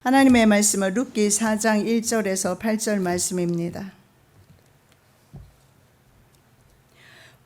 하나님의 말씀은 룻기 4장 1절에서 8절 말씀입니다.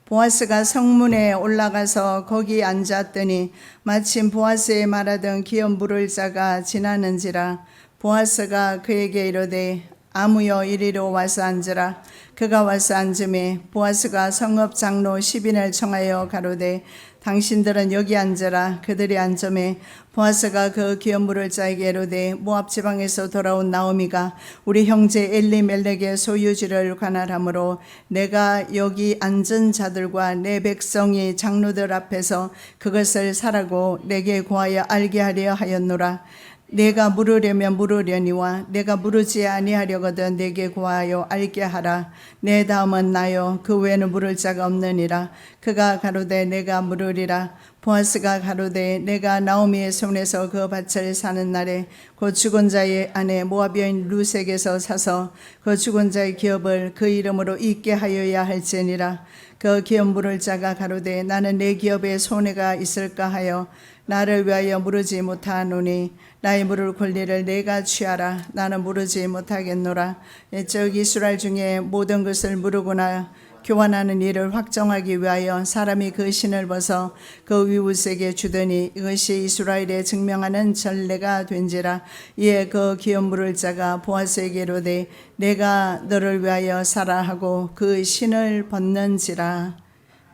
보아스가 성문에 올라가서 거기 앉았더니 마침 보아스의 말하던 기업 물을 자가 지나는지라. 보아스가 그에게 이르되 아무여 이리로 와서 앉으라. 그가 와서 앉음에 보아스가 성읍 장로 10인을 청하여 가로되 당신들은 여기 앉으라. 그들이 앉음에 보아스가 그 기업 물을 자에게 이르되 모압 지방에서 돌아온 나오미가 우리 형제 엘리멜렉의 소유지를 관할하므로 내가 여기 앉은 자들과 내 백성이 장로들 앞에서 그것을 사라고 내게 고하여 알게 하려 하였노라. 내가 물으려면 물으려니와 내가 물으지 아니하려거든 내게 고하여 알게 하라. 내 다음은 나요 그 외에는 물을 자가 없느니라. 그가 가로되 내가 물으리라. 보아스가 가로되 내가 나오미의 손에서 그 밭을 사는 날에 그 죽은 자의 아내 모압 여인 룻에게서 사서 그 죽은 자의 기업을 그 이름으로 잊게 하여야 할지니라. 그 기업 물을 자가 가로되 나는 내 기업에 손해가 있을까 하여 나를 위하여 물으지 못하노니 나의 물을 권리를 내가 취하라. 나는 물으지 못하겠노라. 옛적 이스라엘 중에 모든 것을 물으거나 교환하는 일을 확정하기 위하여 사람이 그 신을 벗어 그 이웃에게 주더니 이것이 이스라엘에 증명하는 전례가 된지라. 이에 그 기업 물을 자가 보아스에게 이르되 내가 너를 위하여 사라 하고 그 신을 벗는지라.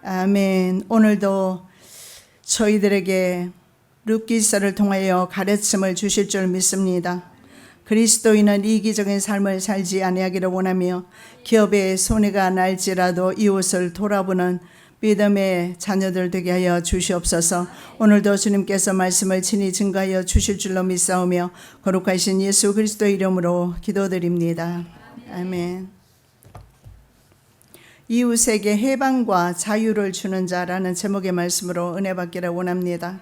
아멘. 오늘도 저희들에게 룻기서를 통하여 가르침을 주실 줄 믿습니다. 그리스도인은 이기적인 삶을 살지 아니하기를 원하며 기업에 손해가 날지라도 이웃을 돌아보는 믿음의 자녀들 되게 하여 주시옵소서. 오늘도 주님께서 말씀을 친히 증거하여 주실 줄로 믿사오며 거룩하신 예수 그리스도 이름으로 기도드립니다. 아멘. 이웃에게 해방과 자유를 주는 자라는 제목의 말씀으로 은혜 받기를 원합니다.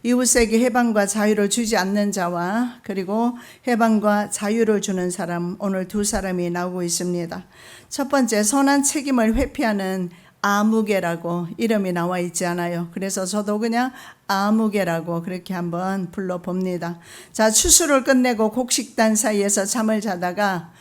이웃에게 해방과 자유를 주지 않는 자와 그리고 해방과 자유를 주는 사람, 오늘 두 사람이 나오고 있습니다. 첫 번째, 선한 책임을 회피하는 아무개라고 이름이 나와 있지 않아요. 그래서 저도 그냥 아무개라고 그렇게 한번 불러봅니다. 자, 추수를 끝내고 곡식단 사이에서 잠을 자다가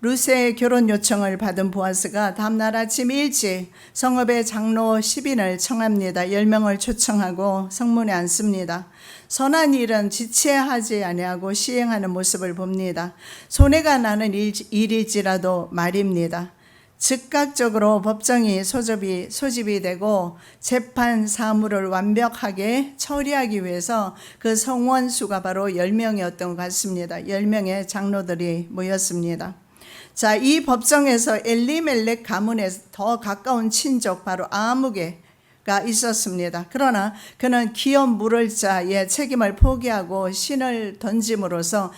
룻의 결혼 요청을 받은 보아스가 다음날 아침 일찍 성읍의 장로 10인을 청합니다. 10명을 초청하고 성문에 앉습니다. 선한 일은 지체하지 아니하고 시행하는 모습을 봅니다. 손해가 나는 일일지라도 말입니다. 즉각적으로 법정이 소집이 되고 재판 사무를 완벽하게 처리하기 위해서 그 성원수가 바로 10명이었던 것 같습니다. 10명의 장로들이 모였습니다. 자, 이 법정에서 엘리멜렉 가문에 더 가까운 친족 바로 아무개가 있었습니다. 그러나 그는 기업 물을 자의 책임을 포기하고 신을 던짐으로써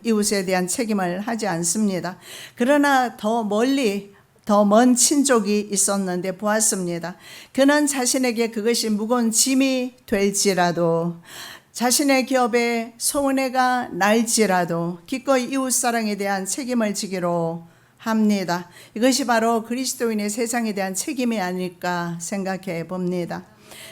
이웃에 대한 책임을 하지 않습니다. 그러나 더 먼 친족이 있었는데 보았습니다. 그는 자신에게 그것이 무거운 짐이 될지라도 자신의 기업에 손해가 날지라도 기꺼이 이웃사랑에 대한 책임을 지기로 합니다. 이것이 바로 그리스도인의 세상에 대한 책임이 아닐까 생각해 봅니다.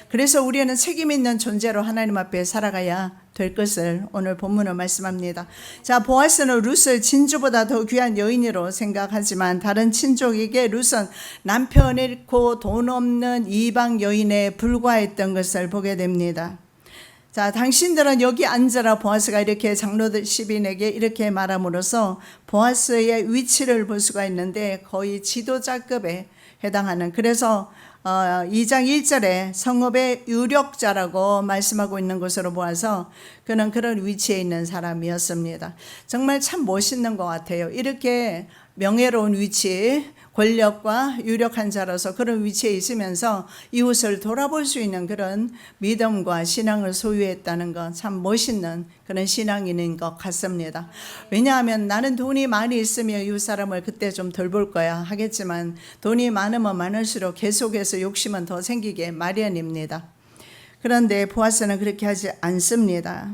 그래서 우리는 책임 있는 존재로 하나님 앞에 살아가야 될 것을 오늘 본문은 말씀합니다. 자, 보아스는 룻을 진주보다 더 귀한 여인으로 생각하지만 다른 친족에게 룻은 남편 잃고 돈 없는 이방 여인에 불과했던 것을 보게 됩니다. 자, 당신들은 여기 앉아라. 보아스가 이렇게 장로들 10인에게 이렇게 말함으로써 보아스의 위치를 볼 수가 있는데 거의 지도자급에 해당하는, 그래서 2장 1절에 성읍의 유력자라고 말씀하고 있는 것으로 보아서 그는 그런 위치에 있는 사람이었습니다. 정말 참 멋있는 것 같아요. 이렇게 명예로운 위치, 권력과 유력한 자로서 그런 위치에 있으면서 이웃을 돌아볼 수 있는 그런 믿음과 신앙을 소유했다는 것, 참 멋있는 그런 신앙인인 것 같습니다. 왜냐하면 나는 돈이 많이 있으면 이웃 사람을 그때 좀 덜 볼 거야 하겠지만 돈이 많으면 많을수록 계속해서 욕심은 더 생기게 마련입니다. 그런데 보아스는 그렇게 하지 않습니다.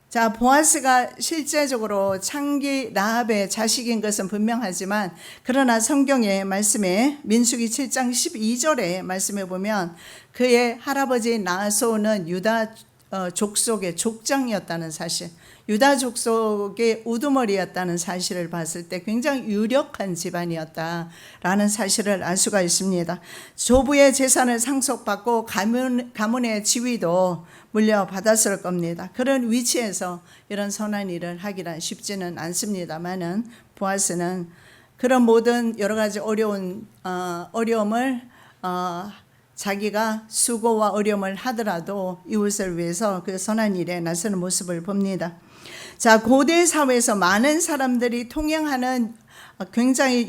자, 보아스가 실제적으로 창기 라합의 자식인 것은 분명하지만 그러나 성경의 말씀에 민수기 7장 12절에 말씀해 보면 그의 할아버지 나소는 유다 족속의 족장이었다는 사실, 유다 족속의 우두머리였다는 사실을 봤을 때 굉장히 유력한 집안이었다라는 사실을 알 수가 있습니다. 조부의 재산을 상속받고 가문의 지위도 물려받았을 겁니다. 그런 위치에서 이런 선한 일을 하기란 쉽지는 않습니다만은 보아스는 그런 모든 여러 가지 어려움을 자기가 수고와 어려움을 하더라도 이웃을 위해서 그 선한 일에 나서는 모습을 봅니다. 자, 고대 사회에서 많은 사람들이 통행하는 굉장히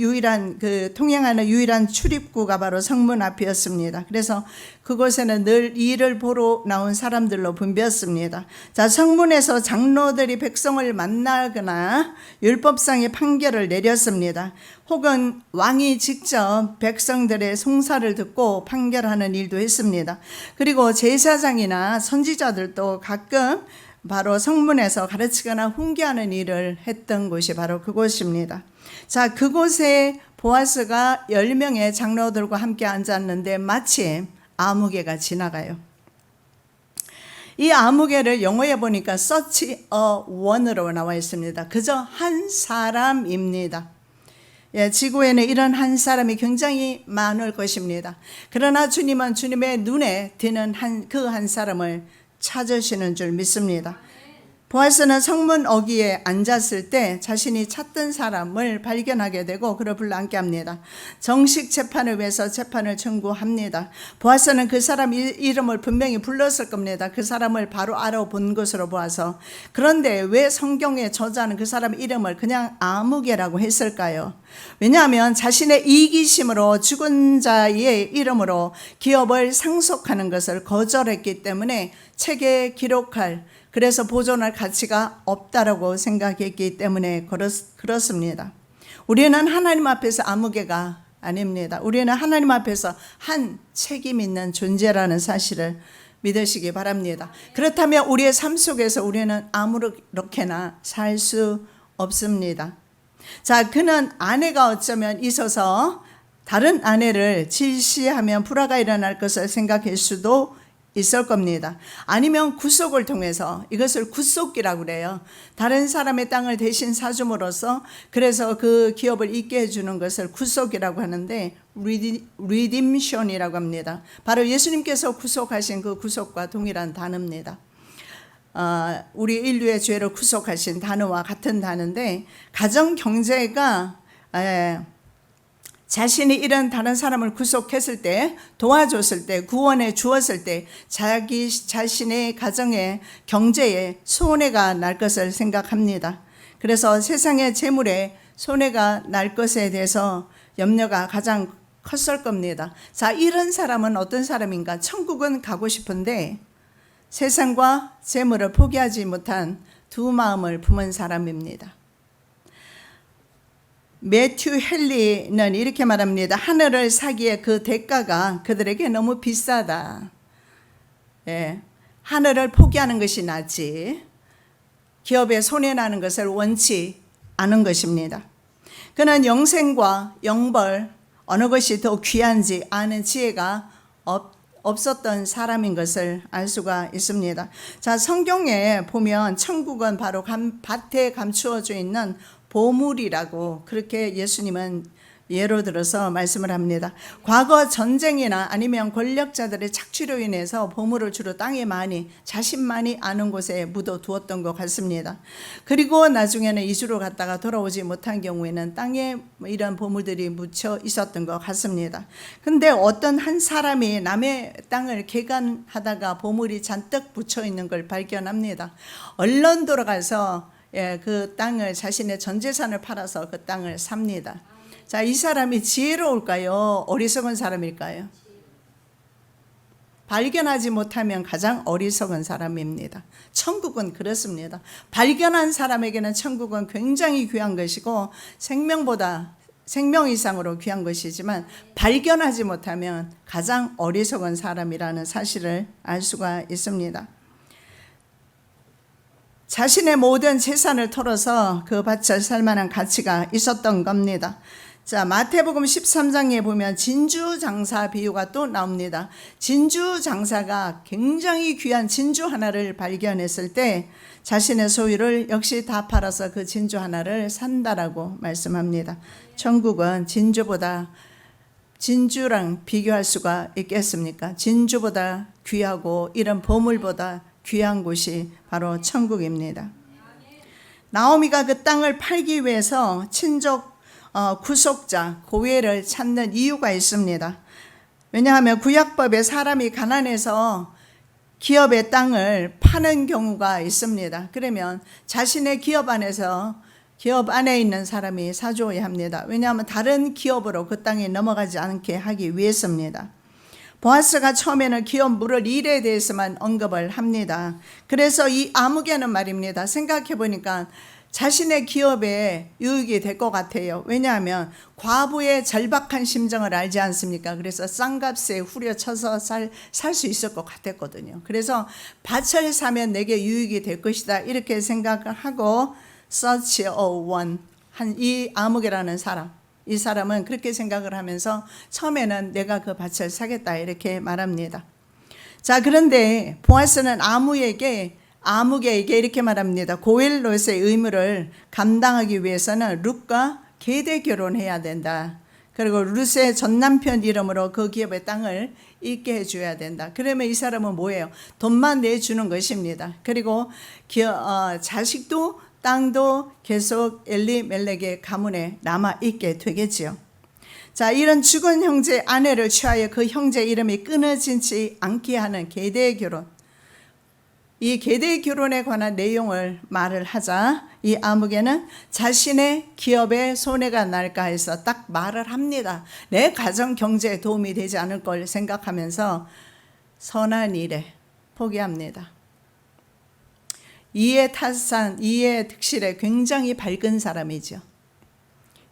통행하는 유일한 출입구가 바로 성문 앞이었습니다. 그래서 그곳에는 늘 일을 보러 나온 사람들로 붐볐습니다. 자, 성문에서 장로들이 백성을 만나거나 율법상의 판결을 내렸습니다. 혹은 왕이 직접 백성들의 송사를 듣고 판결하는 일도 했습니다. 그리고 제사장이나 선지자들도 가끔 바로 성문에서 가르치거나 훈계하는 일을 했던 곳이 바로 그곳입니다. 자, 그곳에 보아스가 10명의 장로들과 함께 앉았는데 마침 아무개가 지나가요. 이 아무개를 영어에 보니까 such a one으로 나와 있습니다. 그저 한 사람입니다. 예, 지구에는 이런 한 사람이 굉장히 많을 것입니다. 그러나 주님은 주님의 눈에 드는 그 한 사람을 찾으시는 줄 믿습니다. 보아스는 성문 어귀에 앉았을 때 자신이 찾던 사람을 발견하게 되고 그를 불러앉게 합니다. 정식 재판을 위해서 재판을 청구합니다. 보아스는 그 사람 이름을 분명히 불렀을 겁니다. 그 사람을 바로 알아본 것으로 보아서. 그런데 왜 성경에 저자는 그 사람 이름을 그냥 아무개라고 했을까요? 왜냐하면 자신의 이기심으로 죽은 자의 이름으로 기업을 상속하는 것을 거절했기 때문에 책에 기록할, 그래서 보존할 가치가 없다라고 생각했기 때문에 그렇습니다. 우리는 하나님 앞에서 아무개가 아닙니다. 우리는 하나님 앞에서 한 책임 있는 존재라는 사실을 믿으시기 바랍니다. 그렇다면 우리의 삶 속에서 우리는 아무렇게나 살 수 없습니다. 자, 그는 아내가 어쩌면 있어서 다른 아내를 질시하면 불화가 일어날 것을 생각할 수도 있을 겁니다. 아니면 구속을 통해서, 이것을 구속기라고 그래요. 다른 사람의 땅을 대신 사줌으로써 그래서 그 기업을 잊게 해주는 것을 구속이라고 하는데 리딤션이라고 합니다. 바로 예수님께서 구속하신 그 구속과 동일한 단어입니다. 우리 인류의 죄를 구속하신 단어와 같은 단어인데, 가정 경제가 자신이 이런 다른 사람을 구속했을 때, 도와줬을 때, 구원해 주었을 때 자기 자신의 가정의 경제에 손해가 날 것을 생각합니다. 그래서 세상의 재물에 손해가 날 것에 대해서 염려가 가장 컸을 겁니다. 자, 이런 사람은 어떤 사람인가? 천국은 가고 싶은데 세상과 재물을 포기하지 못한 두 마음을 품은 사람입니다. 매튜 헨리는 이렇게 말합니다. 하늘을 사기에 그 대가가 그들에게 너무 비싸다. 예, 하늘을 포기하는 것이 낫지 기업에 손해나는 것을 원치 않은 것입니다. 그는 영생과 영벌 어느 것이 더 귀한지 아는 지혜가 없었던 사람인 것을 알 수가 있습니다. 자, 성경에 보면 천국은 바로 밭에 감추어져 있는 보물이라고 그렇게 예수님은 예로 들어서 말씀을 합니다. 과거 전쟁이나 아니면 권력자들의 착취로 인해서 보물을 주로 땅에 많이, 자신만이 아는 곳에 묻어두었던 것 같습니다. 그리고 나중에는 이주로 갔다가 돌아오지 못한 경우에는 땅에 이런 보물들이 묻혀 있었던 것 같습니다. 근데 어떤 한 사람이 남의 땅을 개간하다가 보물이 잔뜩 붙여 있는 걸 발견합니다. 얼른 돌아가서 그 땅을, 자신의 전 재산을 팔아서 그 땅을 삽니다. 자, 이 사람이 지혜로울까요? 어리석은 사람일까요? 발견하지 못하면 가장 어리석은 사람입니다. 천국은 그렇습니다. 발견한 사람에게는 천국은 굉장히 귀한 것이고 생명 이상으로 귀한 것이지만 발견하지 못하면 가장 어리석은 사람이라는 사실을 알 수가 있습니다. 자신의 모든 재산을 털어서 그 밭을 살 만한 가치가 있었던 겁니다. 자, 마태복음 13장에 보면 진주 장사 비유가 또 나옵니다. 진주 장사가 굉장히 귀한 진주 하나를 발견했을 때 자신의 소유를 역시 다 팔아서 그 진주 하나를 산다라고 말씀합니다. 천국은 진주랑 비교할 수가 있겠습니까? 진주보다 귀하고 이런 보물보다 귀한 곳이 바로 천국입니다. 나오미가 그 땅을 팔기 위해서 친족 구속자, 고외를 찾는 이유가 있습니다. 왜냐하면 구약법에 사람이 가난해서 기업의 땅을 파는 경우가 있습니다. 그러면 자신의 기업 안에 있는 사람이 사줘야 합니다. 왜냐하면 다른 기업으로 그 땅에 넘어가지 않게 하기 위해서입니다. 보아스가 처음에는 기업 물을 일에 대해서만 언급을 합니다. 그래서 이 아무개는 말입니다. 생각해 보니까 자신의 기업에 유익이 될 것 같아요. 왜냐하면 과부의 절박한 심정을 알지 않습니까? 그래서 싼 값에 후려쳐서 살 수 있을 것 같았거든요. 그래서 밭을 사면 내게 유익이 될 것이다 이렇게 생각을 하고 such a one 이 아무개라는 사람, 이 사람은 그렇게 생각을 하면서 처음에는 내가 그 밭을 사겠다 이렇게 말합니다. 자, 그런데 보아스는 아무개에게 이렇게 말합니다. 고엘롯의 의무를 감당하기 위해서는 룻과 계대 결혼해야 된다. 그리고 룻의 전남편 이름으로 그 기업의 땅을 있게 해줘야 된다. 그러면 이 사람은 뭐예요? 돈만 내주는 것입니다. 그리고 자식도 땅도 계속 엘리멜렉의 가문에 남아있게 되겠지요. 자, 이런 죽은 형제 아내를 취하여 그 형제 이름이 끊어지지 않게 하는 계대 결혼, 이 계대 결혼에 관한 내용을 말을 하자 이 아무개는 자신의 기업에 손해가 날까 해서 딱 말을 합니다. 내 가정 경제에 도움이 되지 않을 걸 생각하면서 선한 일에 포기합니다. 이해 득실에 굉장히 밝은 사람이죠.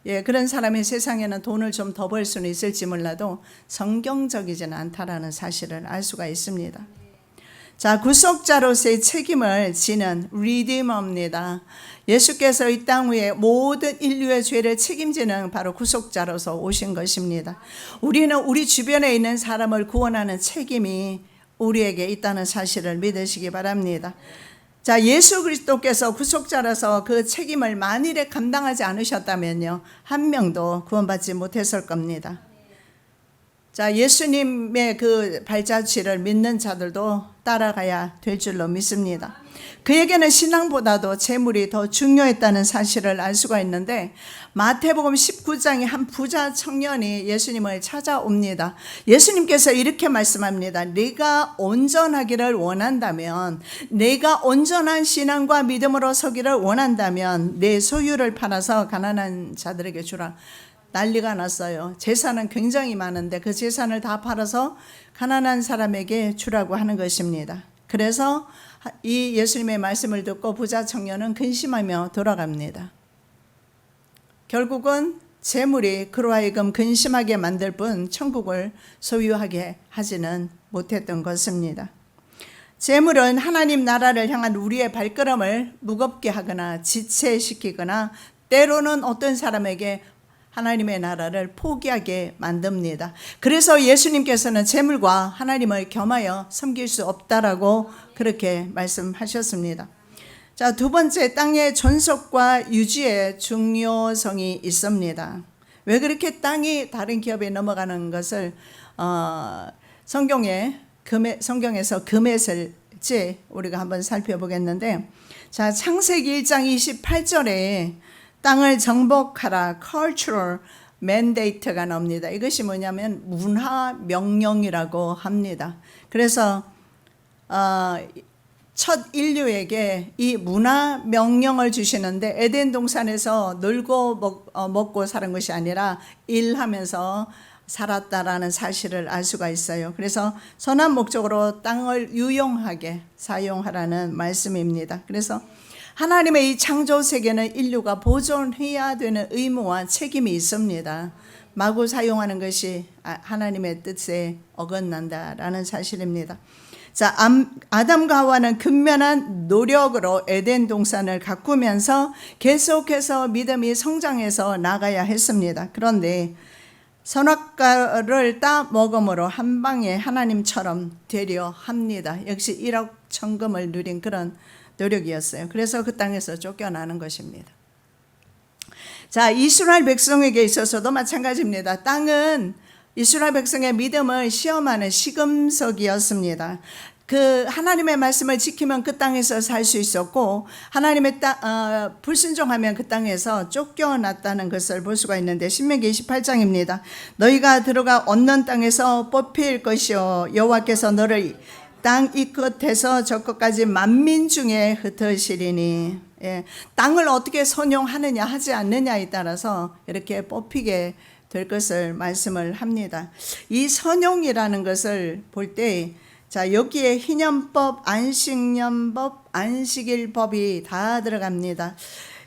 예, 그런 사람이 세상에는 돈을 좀 더 벌 수는 있을지 몰라도 성경적이지는 않다라는 사실을 알 수가 있습니다. 자, 구속자로서의 책임을 지는 리디머입니다. 예수께서 이 땅 위에 모든 인류의 죄를 책임지는 바로 구속자로서 오신 것입니다. 우리는 우리 주변에 있는 사람을 구원하는 책임이 우리에게 있다는 사실을 믿으시기 바랍니다. 자, 예수 그리스도께서 구속자라서 그 책임을 만일에 감당하지 않으셨다면요, 한 명도 구원받지 못했을 겁니다. 자, 예수님의 그 발자취를 믿는 자들도 따라가야 될 줄로 믿습니다. 그에게는 신앙보다도 재물이 더 중요했다는 사실을 알 수가 있는데 마태복음 19장에 한 부자 청년이 예수님을 찾아옵니다. 예수님께서 이렇게 말씀합니다. 네가 온전하기를 원한다면, 내가 온전한 신앙과 믿음으로 서기를 원한다면 내 소유를 팔아서 가난한 자들에게 주라. 난리가 났어요. 재산은 굉장히 많은데 그 재산을 다 팔아서 가난한 사람에게 주라고 하는 것입니다. 그래서 이 예수님의 말씀을 듣고 부자 청년은 근심하며 돌아갑니다. 결국은 재물이 그로 하여금 근심하게 만들 뿐 천국을 소유하게 하지는 못했던 것입니다. 재물은 하나님 나라를 향한 우리의 발걸음을 무겁게 하거나 지체시키거나 때로는 어떤 사람에게 하나님의 나라를 포기하게 만듭니다. 그래서 예수님께서는 재물과 하나님을 겸하여 섬길 수 없다라고 그렇게 말씀하셨습니다. 자, 두 번째, 땅의 존속과 유지의 중요성이 있습니다. 왜 그렇게 땅이 다른 기업에 넘어가는 것을 성경에서 금했을지 우리가 한번 살펴보겠는데, 자, 창세기 1장 28절에 땅을 정복하라 cultural mandate가 나옵니다. 이것이 뭐냐면 문화 명령이라고 합니다. 그래서 첫 인류에게 이 문화 명령을 주시는데 에덴 동산에서 놀고 먹고 사는 것이 아니라 일하면서 살았다라는 사실을 알 수가 있어요. 그래서 선한 목적으로 땅을 유용하게 사용하라는 말씀입니다. 그래서 하나님의 이 창조 세계는 인류가 보존해야 되는 의무와 책임이 있습니다. 마구 사용하는 것이 하나님의 뜻에 어긋난다라는 사실입니다. 자, 아담과 하와는 근면한 노력으로 에덴 동산을 가꾸면서 계속해서 믿음이 성장해서 나가야 했습니다. 그런데 선악과를 따 먹음으로 한 방에 하나님처럼 되려 합니다. 역시 1억 천금을 누린 그런 노력이었어요. 그래서 그 땅에서 쫓겨나는 것입니다. 자, 이스라엘 백성에게 있어서도 마찬가지입니다. 땅은 이스라엘 백성의 믿음을 시험하는 시금석이었습니다. 그 하나님의 말씀을 지키면 그 땅에서 살 수 있었고, 하나님의 불순종하면 그 땅에서 쫓겨났다는 것을 볼 수가 있는데, 신명기 28장입니다. 너희가 들어가 얻는 땅에서 뽑힐 것이요 여호와께서 너를 땅 이 끝에서 저 끝까지 만민 중에 흩으시리니. 예, 땅을 어떻게 선용하느냐 하지 않느냐에 따라서 이렇게 뽑히게 될 것을 말씀을 합니다. 이 선용이라는 것을 볼 때, 자, 여기에 희년법, 안식년법, 안식일법이 다 들어갑니다.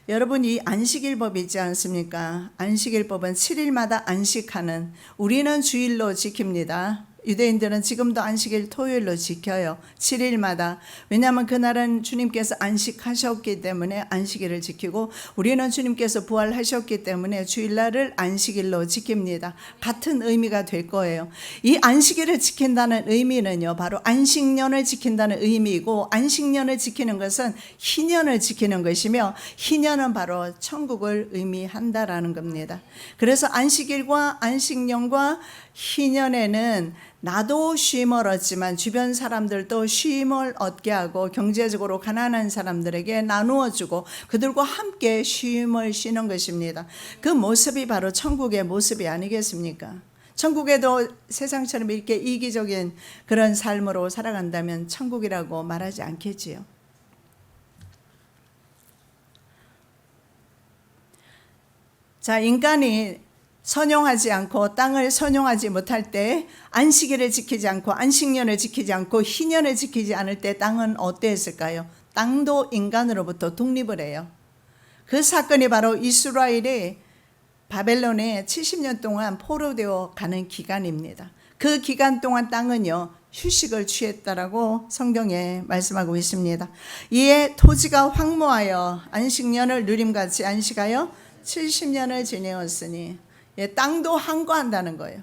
여러분, 이 안식일법이 있지 않습니까? 안식일법은 7일마다 안식하는, 우리는 주일로 지킵니다. 유대인들은 지금도 안식일 토요일로 지켜요. 7일마다. 왜냐하면 그날은 주님께서 안식하셨기 때문에 안식일을 지키고, 우리는 주님께서 부활하셨기 때문에 주일날을 안식일로 지킵니다. 같은 의미가 될 거예요. 이 안식일을 지킨다는 의미는요, 바로 안식년을 지킨다는 의미이고, 안식년을 지키는 것은 희년을 지키는 것이며, 희년은 바로 천국을 의미한다라는 겁니다. 그래서 안식일과 안식년과 희년에는 나도 쉼을 얻지만 주변 사람들도 쉼을 얻게 하고, 경제적으로 가난한 사람들에게 나누어 주고 그들과 함께 쉼을 쉬는 것입니다. 그 모습이 바로 천국의 모습이 아니겠습니까? 천국에도 세상처럼 이렇게 이기적인 그런 삶으로 살아간다면 천국이라고 말하지 않겠지요. 자, 인간이 선용하지 않고 땅을 선용하지 못할 때, 안식일을 지키지 않고 안식년을 지키지 않고 희년을 지키지 않을 때 땅은 어땠을까요? 땅도 인간으로부터 독립을 해요. 그 사건이 바로 이스라엘이 바벨론에 70년 동안 포로되어 가는 기간입니다. 그 기간 동안 땅은요, 휴식을 취했다라고 성경에 말씀하고 있습니다. 이에 토지가 황무하여 안식년을 누림같이 안식하여 70년을 지내었으니, 예, 땅도 항거한다는 거예요.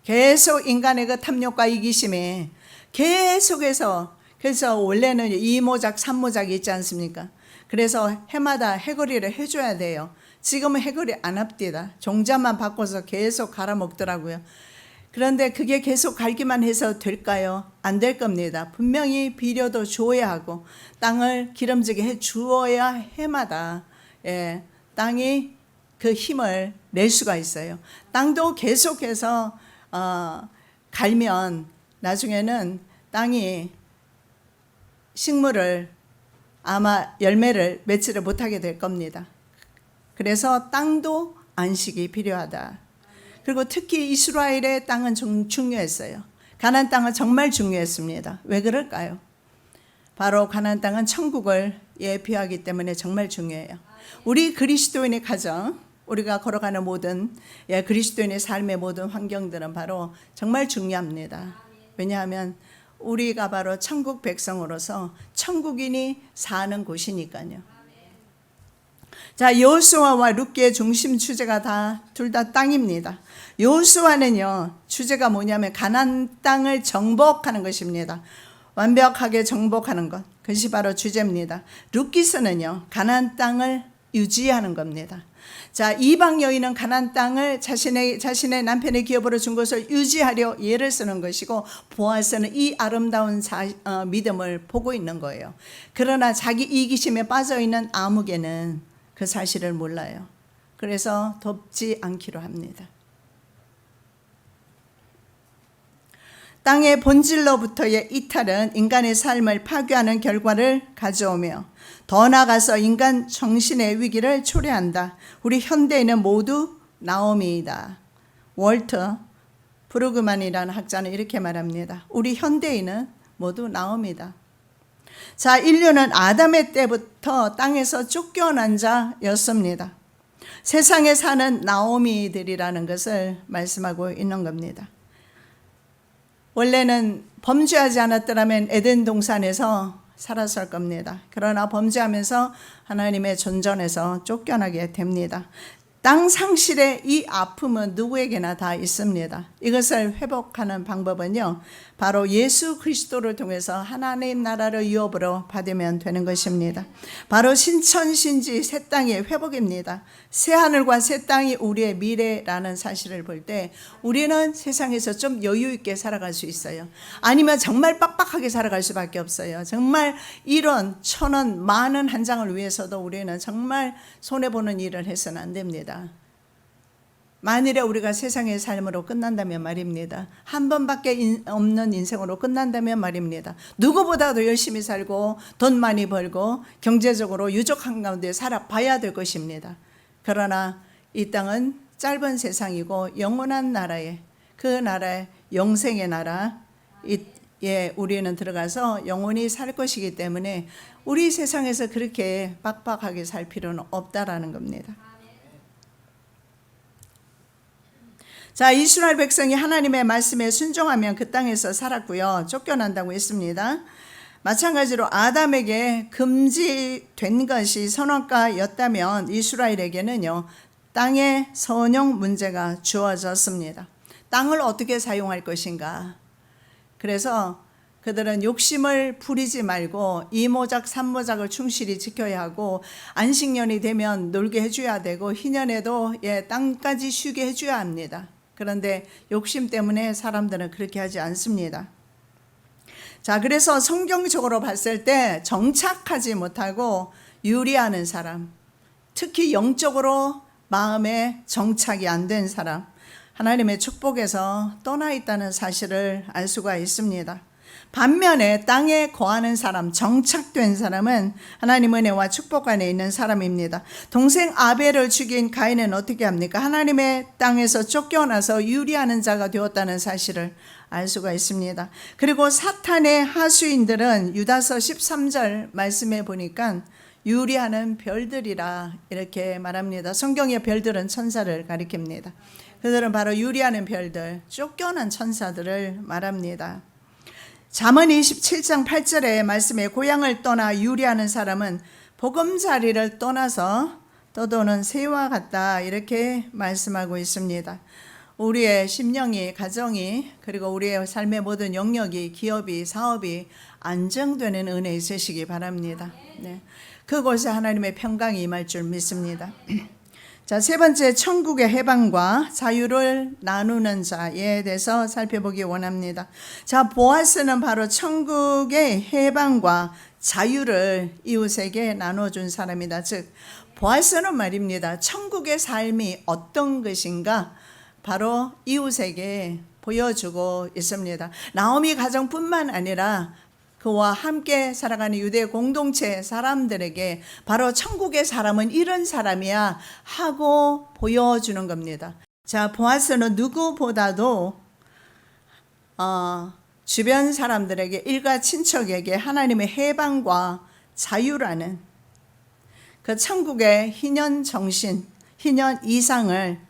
계속 인간의 그 탐욕과 이기심에 계속해서, 그래서 원래는 이모작, 삼모작이 있지 않습니까? 그래서 해마다 해거리를 해줘야 돼요. 지금은 해거리 안 합디다. 종자만 바꿔서 계속 갈아먹더라고요. 그런데 그게 계속 갈기만 해서 될까요? 안 될 겁니다. 분명히 비료도 줘야 하고 땅을 기름지게 해 주어야 해마다, 예, 땅이 그 힘을 낼 수가 있어요. 땅도 계속해서 갈면 나중에는 땅이 식물을, 아마 열매를 맺지를 못하게 될 겁니다. 그래서 땅도 안식이 필요하다. 그리고 특히 이스라엘의 땅은 좀 중요했어요. 가나안 땅은 정말 중요했습니다. 왜 그럴까요? 바로 가나안 땅은 천국을 예표하기 때문에 정말 중요해요. 우리 그리스도인의 가정, 우리가 걸어가는 모든, 예, 그리스도인의 삶의 모든 환경들은 바로 정말 중요합니다. 왜냐하면 우리가 바로 천국 백성으로서 천국인이 사는 곳이니까요. 자, 여호수아와 룻기의 중심 주제가 둘 다 땅입니다. 여호수아는요, 주제가 뭐냐면 가나안 땅을 정복하는 것입니다. 완벽하게 정복하는 것, 그것이 바로 주제입니다. 룻기서는요, 가나안 땅을 유지하는 겁니다. 자, 이방 여인은 가나안 땅을 자신의 남편의 기업으로 준 것을 유지하려 예를 쓰는 것이고, 보아스는 이 아름다운 믿음을 보고 있는 거예요. 그러나 자기 이기심에 빠져있는 아무개는 그 사실을 몰라요. 그래서 돕지 않기로 합니다. 땅의 본질로부터의 이탈은 인간의 삶을 파괴하는 결과를 가져오며 더 나아가서 인간 정신의 위기를 초래한다. 우리 현대인은 모두 나오미이다. 월터 브루그만이라는 학자는 이렇게 말합니다. 우리 현대인은 모두 나오미다. 자, 인류는 아담의 때부터 땅에서 쫓겨난 자였습니다. 세상에 사는 나오미들이라는 것을 말씀하고 있는 겁니다. 원래는 범죄하지 않았더라면 에덴 동산에서 살았을 겁니다. 그러나 범죄하면서 하나님의 존전에서 쫓겨나게 됩니다. 땅 상실의 이 아픔은 누구에게나 다 있습니다. 이것을 회복하는 방법은요, 바로 예수 그리스도를 통해서 하나님 나라를 유업으로 받으면 되는 것입니다. 바로 신천신지 새 땅의 회복입니다. 새 하늘과 새 땅이 우리의 미래라는 사실을 볼 때 우리는 세상에서 좀 여유 있게 살아갈 수 있어요. 아니면 정말 빡빡하게 살아갈 수밖에 없어요. 정말 이런 천원 많은 한 장을 위해서도 우리는 정말 손해보는 일을 해서는 안 됩니다. 만일에 우리가 세상의 삶으로 끝난다면 말입니다. 한 번밖에 없는 인생으로 끝난다면 말입니다. 누구보다도 열심히 살고 돈 많이 벌고 경제적으로 유족한 가운데 살아봐야 될 것입니다. 그러나 이 땅은 짧은 세상이고 영원한 나라에, 그 나라의 영생의 나라에 우리는 들어가서 영원히 살 것이기 때문에 우리 세상에서 그렇게 빡빡하게 살 필요는 없다라는 겁니다. 자, 이스라엘 백성이 하나님의 말씀에 순종하면 그 땅에서 살았고요. 쫓겨난다고 했습니다. 마찬가지로 아담에게 금지된 것이 선악과였다면 이스라엘에게는요, 땅의 선용 문제가 주어졌습니다. 땅을 어떻게 사용할 것인가. 그래서 그들은 욕심을 부리지 말고 이모작 삼모작을 충실히 지켜야 하고, 안식년이 되면 놀게 해줘야 되고, 희년에도 땅까지 쉬게 해줘야 합니다. 그런데 욕심 때문에 사람들은 그렇게 하지 않습니다. 자, 그래서 성경적으로 봤을 때 정착하지 못하고 유리하는 사람, 특히 영적으로 마음에 정착이 안 된 사람, 하나님의 축복에서 떠나 있다는 사실을 알 수가 있습니다. 반면에 땅에 거하는 사람, 정착된 사람은 하나님 은혜와 축복 안에 있는 사람입니다. 동생 아벨을 죽인 가인은 어떻게 합니까? 하나님의 땅에서 쫓겨나서 유리하는 자가 되었다는 사실을 알 수가 있습니다. 그리고 사탄의 하수인들은 유다서 13절 말씀에 보니까 유리하는 별들이라 이렇게 말합니다. 성경의 별들은 천사를 가리킵니다. 그들은 바로 유리하는 별들, 쫓겨난 천사들을 말합니다. 잠언 27장 8절의 말씀에 고향을 떠나 유리하는 사람은 보금자리를 떠나서 떠도는 새와 같다, 이렇게 말씀하고 있습니다. 우리의 심령이, 가정이, 그리고 우리의 삶의 모든 영역이, 기업이, 사업이 안정되는 은혜 있으시기 바랍니다. 네. 그곳에 하나님의 평강이 임할 줄 믿습니다. 자, 세 번째, 천국의 해방과 자유를 나누는 자에 대해서 살펴보기 원합니다. 자, 보아스는 바로 천국의 해방과 자유를 이웃에게 나눠준 사람이다. 즉, 보아스는 말입니다, 천국의 삶이 어떤 것인가 바로 이웃에게 보여주고 있습니다. 나오미 가정뿐만 아니라 그와 함께 살아가는 유대 공동체 사람들에게 바로 천국의 사람은 이런 사람이야 하고 보여주는 겁니다. 자, 보아스는 누구보다도 주변 사람들에게, 일가 친척에게 하나님의 해방과 자유라는 그 천국의 희년 정신, 희년 이상을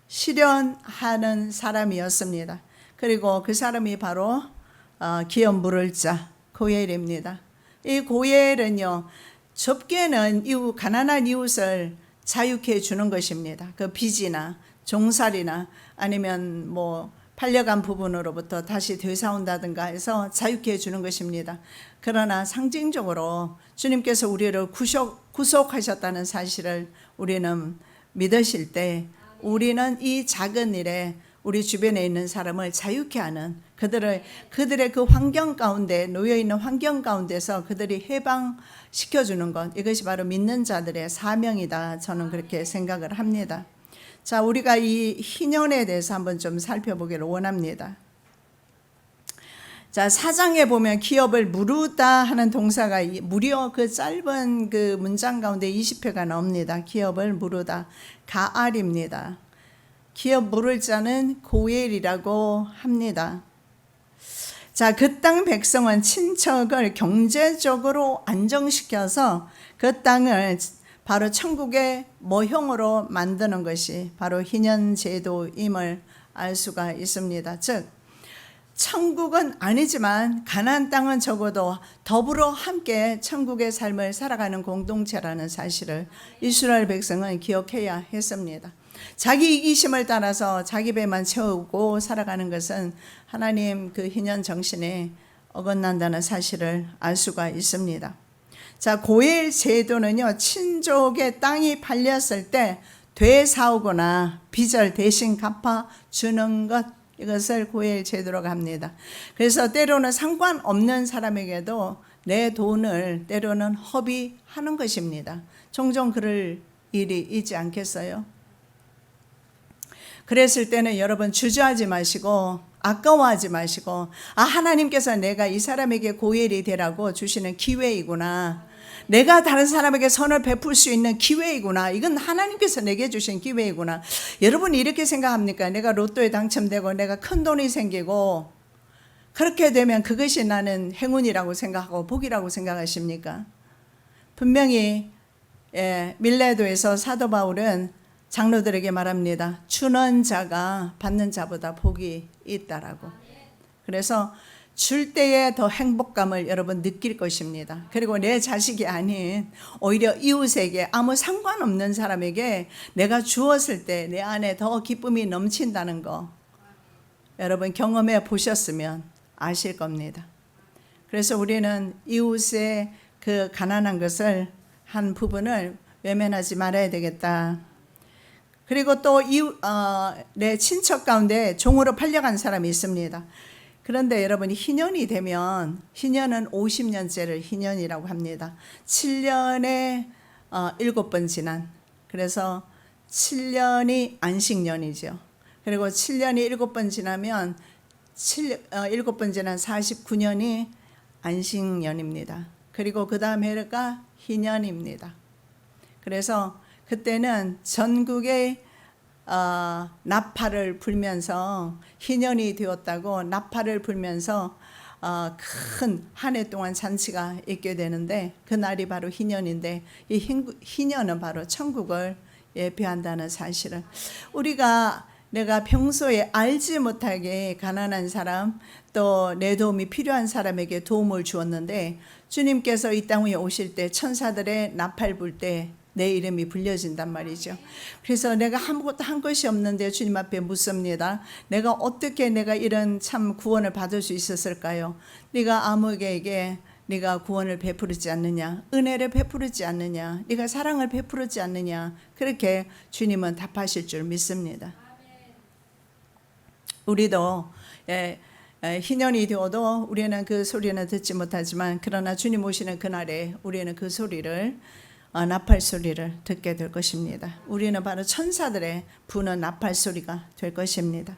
실현하는 사람이었습니다. 그리고 그 사람이 바로 기업 물을 자 고엘입니다. 이 고엘은요, 좁게는 가난한 이웃을 자유케 해주는 것입니다. 그 빚이나 종살이나 아니면 팔려간 부분으로부터 다시 되사온다든가 해서 자유케 해주는 것입니다. 그러나 상징적으로 주님께서 우리를 구속하셨다는 사실을 우리는 믿으실 때, 우리는 이 작은 일에 우리 주변에 있는 사람을 자유케 하는, 그들의 그 환경 가운데, 놓여있는 환경 가운데서 그들이 해방시켜주는 것, 이것이 바로 믿는 자들의 사명이다, 저는 그렇게 생각을 합니다. 자, 우리가 이 희년에 대해서 한번 좀 살펴보기를 원합니다. 자, 4장에 보면 기업을 무르다 하는 동사가 무려 그 짧은 그 문장 가운데 20회가 나옵니다. 기업을 무르다, 가알입니다. 기업 물을 자는 고엘이라고 합니다. 자, 그 땅 백성은 친척을 경제적으로 안정시켜서 그 땅을 바로 천국의 모형으로 만드는 것이 바로 희년제도임을 알 수가 있습니다. 즉, 천국은 아니지만 가나안 땅은 적어도 더불어 함께 천국의 삶을 살아가는 공동체라는 사실을 이스라엘 백성은 기억해야 했습니다. 자기 이기심을 따라서 자기 배만 채우고 살아가는 것은 하나님 그 희년 정신에 어긋난다는 사실을 알 수가 있습니다. 자, 고엘 제도는요, 친족의 땅이 팔렸을 때 되사오거나 빚을 대신 갚아주는 것, 이것을 고엘 제도라고 합니다. 그래서 때로는 상관없는 사람에게도 내 돈을 때로는 허비하는 것입니다. 종종 그럴 일이 있지 않겠어요? 그랬을 때는 여러분 주저하지 마시고 아까워하지 마시고, 하나님께서 내가 이 사람에게 고엘이 되라고 주시는 기회이구나, 내가 다른 사람에게 선을 베풀 수 있는 기회이구나, 이건 하나님께서 내게 주신 기회이구나. 여러분 이렇게 생각합니까? 내가 로또에 당첨되고 내가 큰 돈이 생기고 그렇게 되면 그것이 나는 행운이라고 생각하고 복이라고 생각하십니까? 분명히 밀레도에서 사도 바울은 장로들에게 말합니다. 주는 자가 받는 자보다 복이 있다라고. 그래서 줄 때에 더 행복감을 여러분 느낄 것입니다. 그리고 내 자식이 아닌 오히려 이웃에게 아무 상관없는 사람에게 내가 주었을 때 내 안에 더 기쁨이 넘친다는 거 여러분 경험해 보셨으면 아실 겁니다. 그래서 우리는 이웃의 그 가난한 것을 한 부분을 외면하지 말아야 되겠다. 그리고 또 내 친척 가운데 종으로 팔려간 사람이 있습니다. 그런데 여러분이 희년이 되면, 희년은 50년째를 희년이라고 합니다. 7년에 7번 지난, 그래서 7년이 안식년이죠. 그리고 7년이 7번 지나면 7번 지난 49년이 안식년입니다. 그리고 그 다음 해가 희년입니다. 그래서 그때는 전국에 나팔을 불면서 희년이 되었다고 나팔을 불면서 큰 한 해 동안 잔치가 있게 되는데, 그날이 바로 희년인데, 이 희년은 바로 천국을 예표한다는 사실을 내가 평소에 알지 못하게 가난한 사람, 또 내 도움이 필요한 사람에게 도움을 주었는데, 주님께서 이 땅 위에 오실 때 천사들의 나팔 불 때 내 이름이 불려진단 말이죠. 그래서 내가 아무것도 한 것이 없는데 주님 앞에 묻습니다. 내가 어떻게 이런 참 구원을 받을 수 있었을까요? 네가 아무에게 네가 구원을 베푸르지 않느냐, 은혜를 베푸르지 않느냐, 네가 사랑을 베푸르지 않느냐, 그렇게 주님은 답하실 줄 믿습니다. 우리도 희년이 되어도 우리는 그 소리는 듣지 못하지만, 그러나 주님 오시는 그날에 우리는 그 소리를, 나팔 소리를 듣게 될 것입니다. 우리는 바로 천사들의 부는 나팔 소리가 될 것입니다.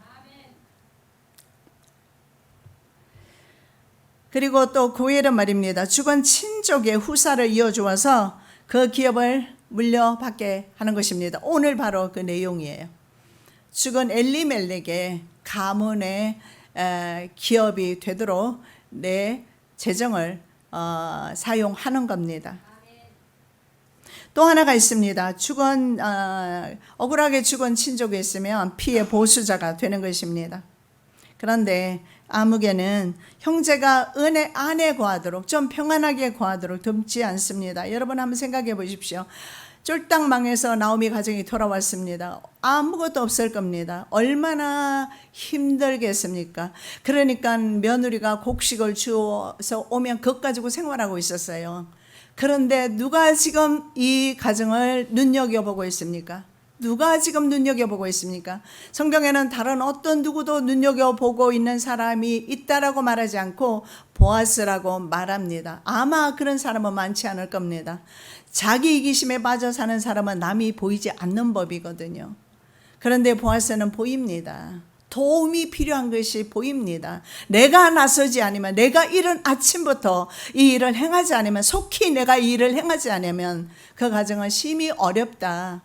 그리고 또 고엘은 말입니다. 죽은 친족의 후사를 이어주어서 그 기업을 물려받게 하는 것입니다. 오늘 바로 그 내용이에요. 죽은 엘리멜렉의 가문의 기업이 되도록 내 재정을 사용하는 겁니다. 또 하나가 있습니다. 억울하게 죽은 친족이 있으면 피해 보수자가 되는 것입니다. 그런데 아무개는 형제가 은혜 안에 거하도록, 좀 평안하게 거하도록 돕지 않습니다. 여러분 한번 생각해 보십시오. 쫄딱 망해서 나오미 가정이 돌아왔습니다. 아무것도 없을 겁니다. 얼마나 힘들겠습니까? 그러니까 며느리가 곡식을 주어서 오면 그것 가지고 생활하고 있었어요. 그런데 누가 지금 이 가정을 눈여겨보고 있습니까? 누가 지금 눈여겨보고 있습니까? 성경에는 다른 어떤 누구도 눈여겨보고 있는 사람이 있다라고 말하지 않고 보아스라고 말합니다. 아마 그런 사람은 많지 않을 겁니다. 자기 이기심에 빠져 사는 사람은 남이 보이지 않는 법이거든요. 그런데 보아스는 보입니다. 도움이 필요한 것이 보입니다. 내가 나서지 않으면, 내가 이른 아침부터 이 일을 행하지 않으면, 속히 내가 이 일을 행하지 않으면 그 가정은 심히 어렵다,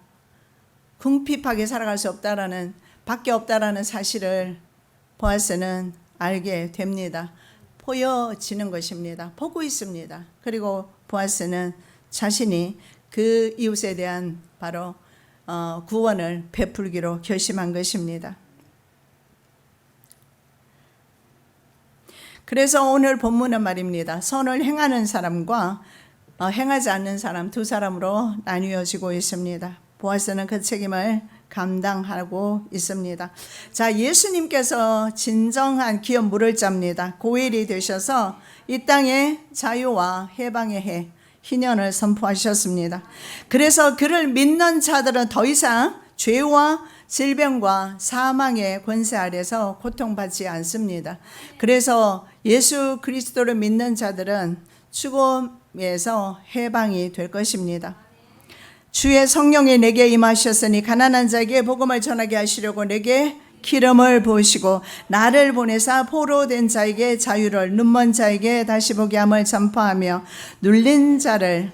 궁핍하게 살아갈 수 없다라는, 밖에 없다라는 사실을 보아스는 알게 됩니다. 보여지는 것입니다. 보고 있습니다. 그리고 보아스는 자신이 그 이웃에 대한 바로 구원을 베풀기로 결심한 것입니다. 그래서 오늘 본문은 말입니다. 선을 행하는 사람과 행하지 않는 사람 두 사람으로 나뉘어지고 있습니다. 보아스는 그 책임을 감당하고 있습니다. 자, 예수님께서 진정한 기업 물을 잡니다. 고일이 되셔서 이 땅에 자유와 해방의 해 희년을 선포하셨습니다. 그래서 그를 믿는 자들은 더 이상 죄와 질병과 사망의 권세 아래서 고통받지 않습니다. 그래서 예수 그리스도를 믿는 자들은 죽음에서 해방이 될 것입니다. 주의 성령이 내게 임하셨으니 가난한 자에게 복음을 전하게 하시려고 내게 기름을 부으시고 나를 보내사 포로된 자에게 자유를, 눈먼 자에게 다시 보게 함을 전파하며 눌린 자를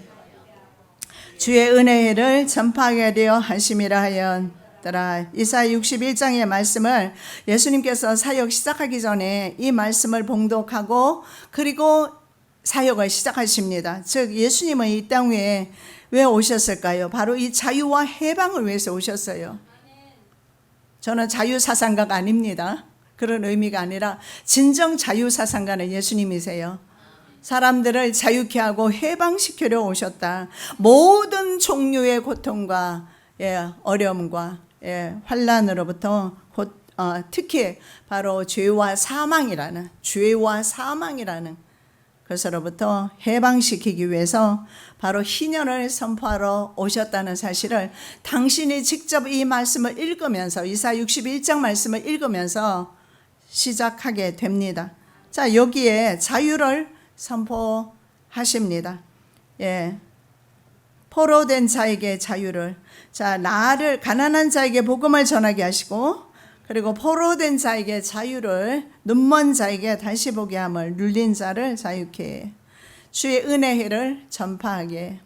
주의 은혜를 전파하게 하려 하심이라 하였더라. 이사야 61장의 말씀을 예수님께서 사역 시작하기 전에 이 말씀을 봉독하고 그리고 사역을 시작하십니다. 즉 예수님은 이 땅 위에 왜 오셨을까요? 바로 이 자유와 해방을 위해서 오셨어요. 저는 자유사상가가 아닙니다. 그런 의미가 아니라 진정 자유사상가는 예수님이세요. 사람들을 자유케 하고 해방시키려 오셨다. 모든 종류의 고통과 어려움과 환난으로부터 특히 바로 죄와 사망이라는 것으로부터 해방시키기 위해서 바로 희년을 선포하러 오셨다는 사실을 당신이 직접 이 말씀을 읽으면서 이사야 61장 말씀을 읽으면서 시작하게 됩니다. 자, 여기에 자유를 선포하십니다. 포로된 자에게 자유를, 자, 나를 가난한 자에게 복음을 전하게 하시고 그리고 포로된 자에게 자유를, 눈먼 자에게 다시 보게 함을, 눌린 자를 자유케, 주의 은혜를 전파하게.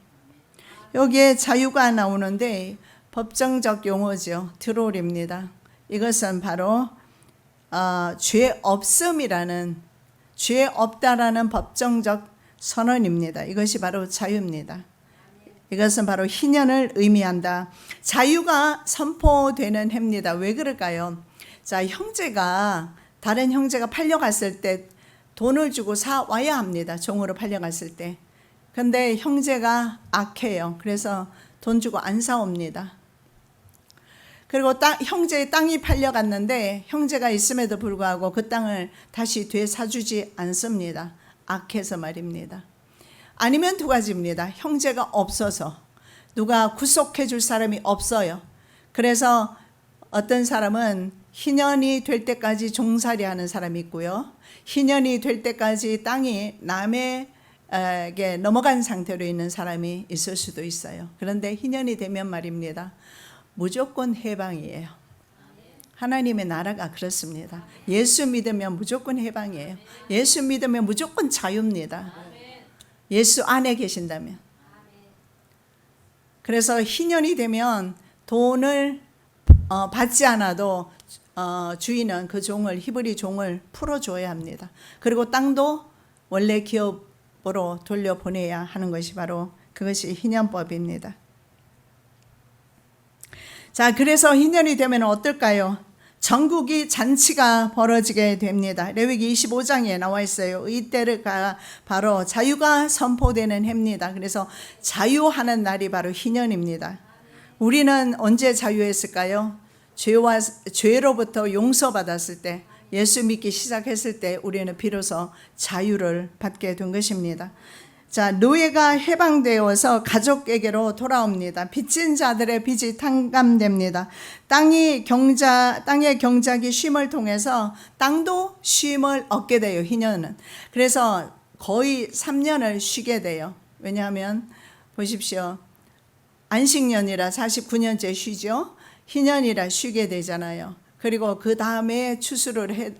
여기에 자유가 나오는데 법정적 용어죠. 드롤입니다. 이것은 바로 죄 없음이라는, 죄 없다라는 법정적 선언입니다. 이것이 바로 자유입니다. 이것은 바로 희년을 의미한다. 자유가 선포되는 해입니다. 왜 그럴까요? 자, 다른 형제가 팔려갔을 때 돈을 주고 사와야 합니다. 종으로 팔려갔을 때. 근데 형제가 악해요. 그래서 돈 주고 안 사옵니다. 그리고 형제의 땅이 팔려갔는데 형제가 있음에도 불구하고 그 땅을 다시 되사주지 않습니다. 악해서 말입니다. 아니면 두 가지입니다. 형제가 없어서, 누가 구속해 줄 사람이 없어요. 그래서 어떤 사람은 희년이 될 때까지 종살이하는 사람이 있고요. 희년이 될 때까지 땅이 남에게 넘어간 상태로 있는 사람이 있을 수도 있어요. 그런데 희년이 되면 말입니다. 무조건 해방이에요. 하나님의 나라가 그렇습니다. 예수 믿으면 무조건 해방이에요. 예수 믿으면 무조건 자유입니다. 예수 안에 계신다면. 그래서 희년이 되면 돈을 받지 않아도 주인은 그 종을, 히브리 종을 풀어줘야 합니다. 그리고 땅도 원래 기업으로 돌려보내야 하는 것이 바로 그것이 희년법입니다. 자, 그래서 희년이 되면 어떨까요? 전국이 잔치가 벌어지게 됩니다. 레위기 25장에 나와 있어요. 이때가 바로 자유가 선포되는 해입니다. 그래서 자유하는 날이 바로 희년입니다. 우리는 언제 자유했을까요? 죄로부터 용서받았을 때, 예수 믿기 시작했을 때 우리는 비로소 자유를 받게 된 것입니다. 자, 노예가 해방되어서 가족에게로 돌아옵니다. 빚진 자들의 빚이 탕감됩니다. 땅의 경작이 쉼을 통해서 땅도 쉼을 얻게 돼요. 희년은. 그래서 거의 3년을 쉬게 돼요. 왜냐하면 보십시오. 안식년이라 49년째 쉬죠. 희년이라 쉬게 되잖아요. 그리고 그 다음에 추수를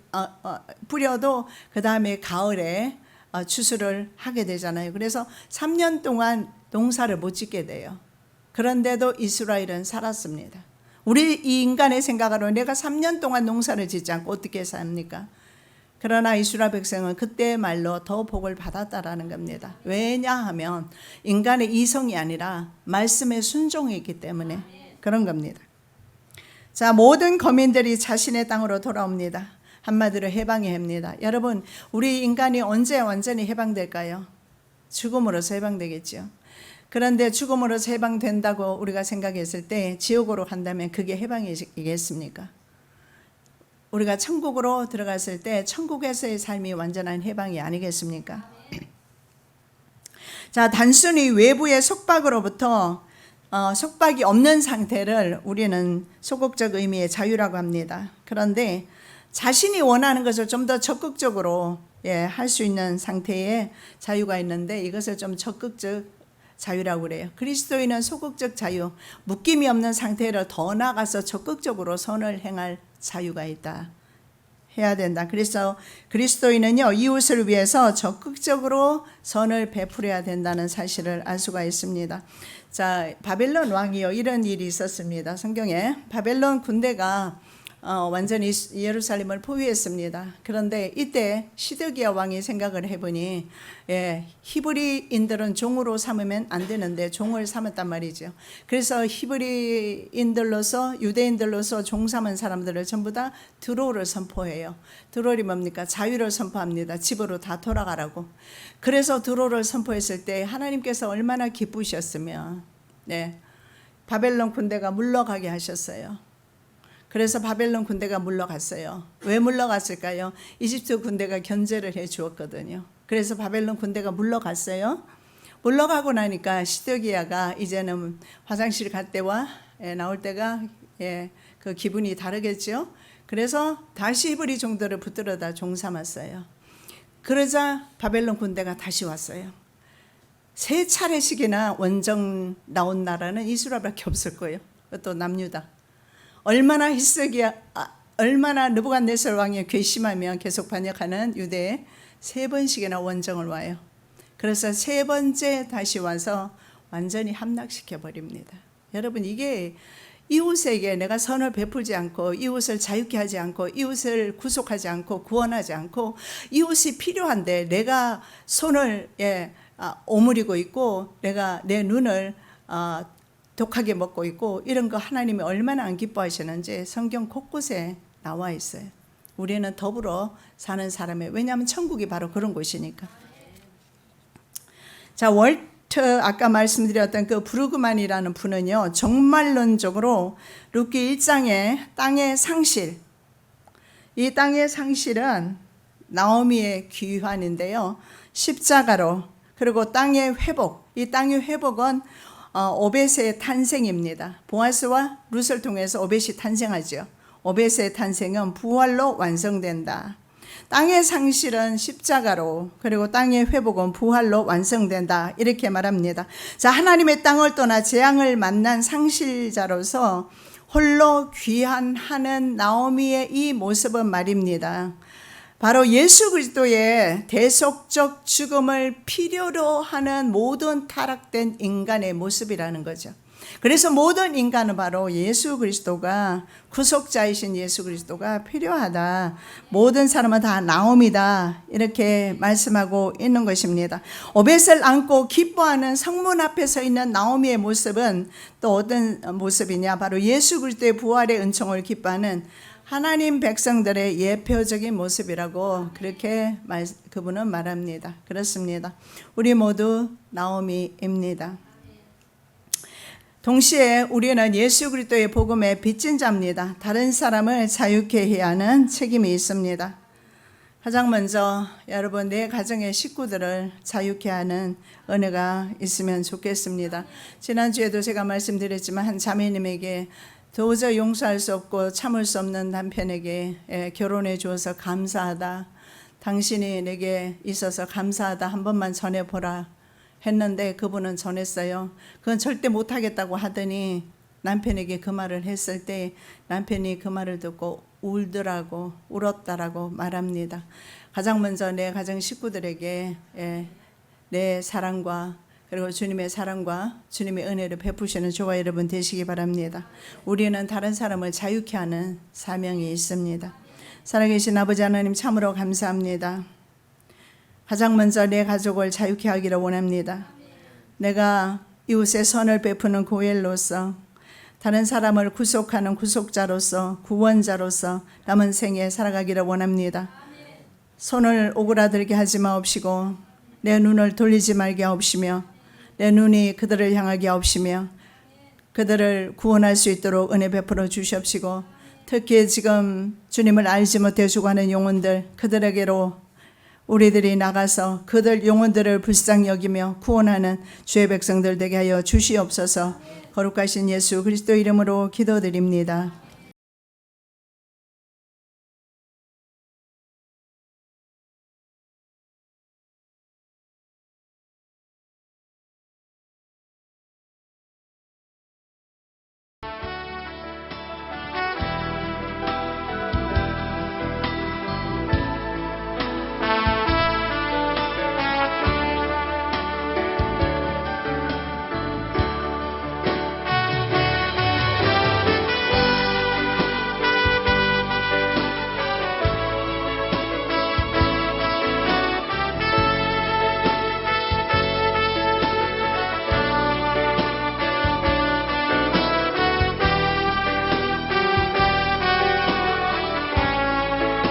뿌려도 그 다음에 가을에 추수를 하게 되잖아요. 그래서 3년 동안 농사를 못 짓게 돼요. 그런데도 이스라엘은 살았습니다. 우리 이 인간의 생각으로 내가 3년 동안 농사를 짓지 않고 어떻게 삽니까? 그러나 이스라엘 백성은 그때의 말로 더 복을 받았다라는 겁니다. 왜냐하면 인간의 이성이 아니라 말씀에 순종했기 때문에 그런 겁니다. 자, 모든 거민들이 자신의 땅으로 돌아옵니다. 한마디로 해방의 해입니다. 여러분, 우리 인간이 언제 완전히 해방될까요? 죽음으로서 해방되겠죠. 그런데 죽음으로서 해방된다고 우리가 생각했을 때 지옥으로 간다면 그게 해방이겠습니까? 우리가 천국으로 들어갔을 때 천국에서의 삶이 완전한 해방이 아니겠습니까? 자, 단순히 외부의 속박으로부터 속박이 없는 상태를 우리는 소극적 의미의 자유라고 합니다. 그런데 자신이 원하는 것을 좀 더 적극적으로 할 수 있는 상태의 자유가 있는데 이것을 좀 적극적 자유라고 그래요. 그리스도인은 소극적 자유, 묶임이 없는 상태를 더 나아가서 적극적으로 선을 행할 자유가 있다. 해야 된다. 그래서 그리스도인은요, 이웃을 위해서 적극적으로 선을 베풀어야 된다는 사실을 알 수가 있습니다. 자, 바벨론 왕이요, 이런 일이 있었습니다. 성경에 바벨론 군대가 완전히 예루살렘을 포위했습니다. 그런데 이때 시드기야 왕이 생각을 해보니 히브리인들은 종으로 삼으면 안 되는데 종을 삼았단 말이죠. 그래서 히브리인들로서 유대인들로서 종 삼은 사람들을 전부 다 드로를 선포해요. 드롤이 뭡니까? 자유를 선포합니다. 집으로 다 돌아가라고. 그래서 드로를 선포했을 때 하나님께서 얼마나 기쁘셨으면 바벨론 군대가 물러가게 하셨어요. 그래서 바벨론 군대가 물러갔어요. 왜 물러갔을까요? 이집트 군대가 견제를 해 주었거든요. 그래서 바벨론 군대가 물러갔어요. 물러가고 나니까 시드기야가 이제는 화장실 갈 때와 나올 때가 그 기분이 다르겠죠. 그래서 다시 히브리 종들을 붙들어다 종 삼았어요. 그러자 바벨론 군대가 다시 왔어요. 3차례씩이나 원정 나온 나라는 이스라엘밖에 없을 거예요. 또 남유다. 얼마나 얼마나 느부갓네살 왕이 괘씸하며 계속 반역하는 유대에 3번씩이나 원정을 와요. 그래서 3번째 다시 와서 완전히 함락시켜 버립니다. 여러분, 이게 이웃에게 내가 선을 베풀지 않고 이웃을 자유케 하지 않고 이웃을 구속하지 않고 구원하지 않고 이웃이 필요한데 내가 손을 오므리고 있고 내가 내 눈을 독하게 먹고 있고 이런 거 하나님이 얼마나 안 기뻐하시는지 성경 곳곳에 나와 있어요. 우리는 더불어 사는 사람이에요. 왜냐하면 천국이 바로 그런 곳이니까. 자, 월트 아까 말씀드렸던 그 브루그만이라는 분은요, 정말론적으로 룻기 1장의 땅의 상실, 이 땅의 상실은 나오미의 귀환인데요, 십자가로, 그리고 땅의 회복, 이 땅의 회복은 오벳의 탄생입니다. 보아스와 룻을 통해서 오벳이 탄생하죠. 오벳의 탄생은 부활로 완성된다. 땅의 상실은 십자가로, 그리고 땅의 회복은 부활로 완성된다. 이렇게 말합니다. 자, 하나님의 땅을 떠나 재앙을 만난 상실자로서 홀로 귀환하는 나오미의 이 모습은 말입니다. 바로 예수 그리스도의 대속적 죽음을 필요로 하는 모든 타락된 인간의 모습이라는 거죠. 그래서 모든 인간은 바로 예수 그리스도가, 구속자이신 예수 그리스도가 필요하다. 모든 사람은 다 나옴이다. 이렇게 말씀하고 있는 것입니다. 오벳을 안고 기뻐하는 성문 앞에 서 있는 나오미의 모습은 또 어떤 모습이냐? 바로 예수 그리스도의 부활의 은총을 기뻐하는 하나님 백성들의 예표적인 모습이라고 그렇게 그분은 말합니다. 그렇습니다. 우리 모두 나오미입니다. 동시에 우리는 예수 그리스도의 복음의 빚진 자입니다. 다른 사람을 자유케 해야 하는 책임이 있습니다. 가장 먼저 여러분, 내 가정의 식구들을 자유케 하는 은혜가 있으면 좋겠습니다. 지난주에도 제가 말씀드렸지만 한 자매님에게 도저히 용서할 수 없고 참을 수 없는 남편에게 결혼해 주어서 감사하다. 당신이 내게 있어서 감사하다. 한 번만 전해보라 했는데 그분은 전했어요. 그건 절대 못하겠다고 하더니 남편에게 그 말을 했을 때 남편이 그 말을 듣고 울었다라고 말합니다. 가장 먼저 내 가정 식구들에게 내 사랑과 그리고 주님의 사랑과 주님의 은혜를 베푸시는 저와 여러분 되시기 바랍니다. 우리는 다른 사람을 자유케 하는 사명이 있습니다. 살아계신 아버지 하나님, 참으로 감사합니다. 가장 먼저 내 가족을 자유케 하기를 원합니다. 내가 이웃의 선을 베푸는 고엘로서 다른 사람을 구속하는 구속자로서 구원자로서 남은 생에 살아가기를 원합니다. 손을 오그라들게 하지 마옵시고 내 눈을 돌리지 말게 하옵시며 내 눈이 그들을 향하게 하옵시며 그들을 구원할 수 있도록 은혜 베풀어 주시옵시고 특히 지금 주님을 알지 못해 죽어가는 영혼들 그들에게로 우리들이 나가서 그들 영혼들을 불쌍히 여기며 구원하는 주의 백성들 되게 하여 주시옵소서. 거룩하신 예수 그리스도 이름으로 기도드립니다.